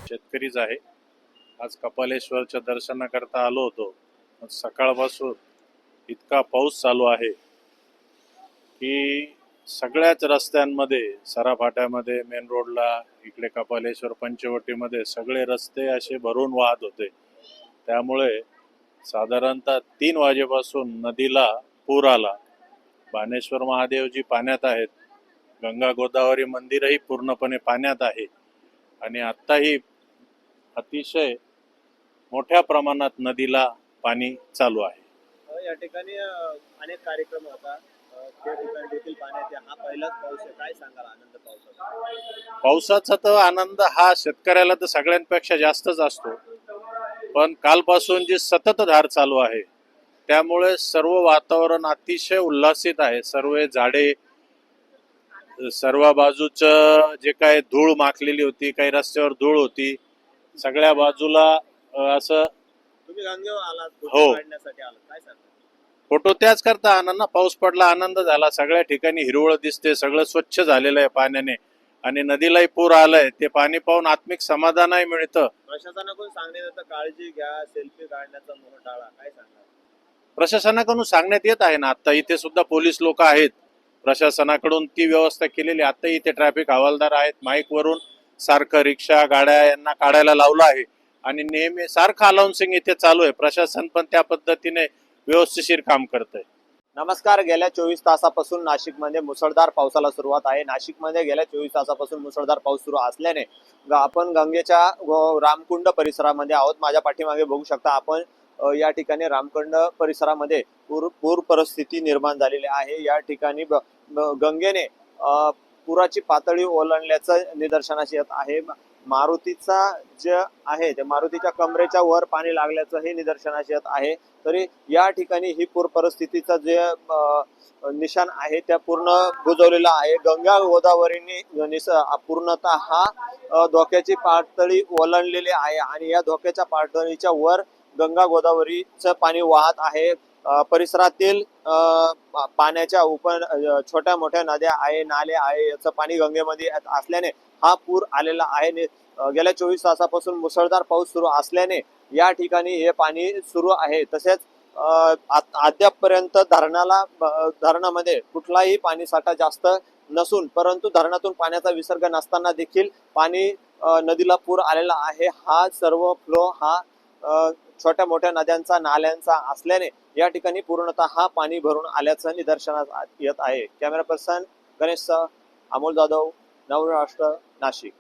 शेतकरीच आहे। आज कपालेश्वरच्या दर्शनाकरता आलो होतो। सकाळपासून इतका पाऊस चालू आहे की सगळ्याच रस्त्यांमध्ये, सराफाट्यामध्ये, मेन रोडला, इकडे कपालेश्वर पंचवटीमध्ये सगळे रस्ते असे भरून वाहत होते। त्यामुळे साधारणतः 3 वाजेपासून नदीला पूर आला। बाणेश्वर महादेवजी पाण्यात आहेत, गंगा गोदावरी मंदिरही पूर्णपणे पाण्यात आहे आणि आत्ताही अतिशय मोठ्या प्रमाणात नदीला पाणी चालू आहे। या ठिकाणी अनेक कार्यक्रम होता, त्या ठिकाणी देखील पाण्यात हा पहिलाच पाऊस आहे। काय सांगाल आनंद पावसाचा? पावसाचा तर आनंद हा शेतकऱ्याला तर सगळ्यांपेक्षा जास्तच असतो, पण कालपासून जी सततधार चालू आहे त्यामुळे सर्व वातावरण अतिशय उल्हासित आहे। सर्व झाडे, सर्व बाजूचं जे काय धूळ माखलेली होती, काही रस्त्यावर धूळ होती, सगळ्या बाजूला असं। तुम्ही गंगेवर आलात, हो, काढण्यासाठी आलात, काय सांगा? फोटो त्याच करता आनंद, पाऊस पडला, आनंद झाला, सगळ्या ठिकाणी हिरवळ दिसते, सगळं स्वच्छ झालेलं आहे पाण्याने आणि नदीलाही पूर आलाय। ते पाणी पाहून आत्मिक समाधानही मिळतं। प्रशासनाकडून सांगण्यात येतं काळजी घ्या, सेल्फी काढण्याचा मोह टाळा, काय सांगा? प्रशासनाकडून सांगण्यात येत आहे ना, आता इथे सुद्धा पोलीस लोक आहेत, प्रशासनाकडून ती व्यवस्था केलेली। आता इथे ट्रॅफिक हवालदार आहेत, माईक वरून सारखं रिक्षा, गाड्या यांना काढायला लावलं आहे आणि नेहमी सारखं अनाउन्सिंग इथे चालू आहे। प्रशासन पण त्या पद्धतीने व्यवस्थिशीर काम करत आहे। नमस्कार। गेल्या 24 तासापासून नाशिकमध्ये मुसळधार पावसाला सुरुवात आहे। नाशिकमध्ये गेल्या 24 तासापासून मुसळधार पाऊस सुरू असल्याने आपण गंगेच्या रामकुंड परिसरामध्ये आहोत। माझ्या पाठीमागे बघू शकता आपण, या ठिकाणी रामकुंड परिसरामध्ये पूर परिस्थिती निर्माण झालेली आहे। या ठिकाणी गंगेने पुराची पातळी ओलांडल्याचं निदर्शनास येत आहे। मारुतीचा जे आहे ते मारुतीच्या कमरेच्या वर पाणी लागल्याचं हे निदर्शनास येत आहे। तरी या ठिकाणी ही पूर परिस्थितीचा जे निशाण आहे त्या पूर्ण बुजवलेला आहे। गंगा गोदावरीने पूर्णतः हा धोक्याची पातळी ओलांडलेली आहे आणि या धोक्याच्या पातळीच्या वर गंगा गोदावरीचं पाणी वाहत आहे। परिसरातील पाण्याच्या छोट्या मोठ्या नद्या आहे, नाले आहे, याचं पाणी गंगेमध्ये असल्याने हा पूर आलेला आहे। गेल्या 24 तासापासून मुसळधार पाऊस सुरू असल्याने या ठिकाणी हे पाणी सुरू आहे। तसेच अद्यापपर्यंत धरणामध्ये कुठलाही पाणी साठा जास्त नसून, परंतु धरणातून पाण्याचा विसर्ग नसताना देखील पाणी नदीला पूर आलेला आहे। हा सर्व फ्लो हा छोट्या मोठ्या नद्यांचा, नाल्यांचा असल्याने या ठिकाणी पूर्णतः पाणी भरून आल्याचं निदर्शनास येत आहे। Camera person Ganesh, Amol Jadhav, Navrashtra, Nashik.